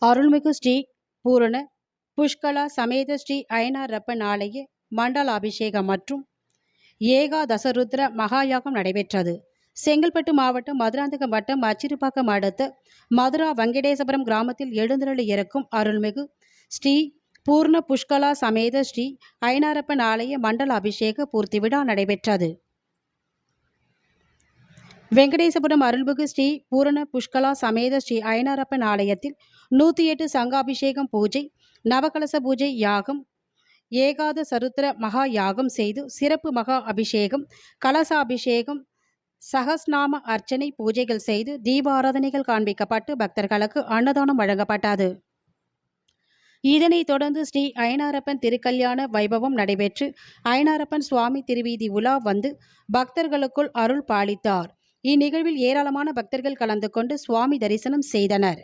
அருள்மிகு ஸ்ரீ பூரண புஷ்கலா சமேத ஸ்ரீ அய்யனாரப்பன் ஆலய மண்டலாபிஷேகம் மற்றும் ஏகாதசருத்ர மகாயாகம் நடைபெற்றது. செங்கல்பட்டு மாவட்டம் மதுராந்தகம் வட்டம் அச்சிறுபாக்கம் அடுத்த மதுரா வெங்கடேசபுரம் கிராமத்தில் எழுந்தருளி இருக்கும் அருள்மிகு ஸ்ரீ பூர்ண புஷ்கலா சமேத ஸ்ரீ அய்யனாரப்பன் ஆலய மண்டல அபிஷேக பூர்த்தி விழா நடைபெற்றது. வெங்கடேசபுரம் அருள்மிகு ஸ்ரீ பூரண புஷ்கலா சமேத ஸ்ரீ அய்யனாரப்பன் ஆலயத்தில் 108 சங்காபிஷேகம் பூஜை, நவகலச பூஜை யாகம், ஏகாத சருத்திர மகா யாகம் செய்து சிறப்பு மகா அபிஷேகம், கலசாபிஷேகம், சகஸ்நாம அர்ச்சனை பூஜைகள் செய்து தீபாராதனைகள் காண்பிக்கப்பட்டு பக்தர்களுக்கு அன்னதானம் வழங்கப்பட்டது. இதனைத் தொடர்ந்து ஸ்ரீ அய்யனாரப்பன் திருக்கல்யாண வைபவம் நடைபெற்று அய்யனாரப்பன் சுவாமி திருவீதி உலா வந்து பக்தர்களுக்குள் அருள் பாலித்தார். இந்நிகழ்வில் ஏராளமான பக்தர்கள் கலந்து கொண்டு சுவாமி தரிசனம் செய்தனர்.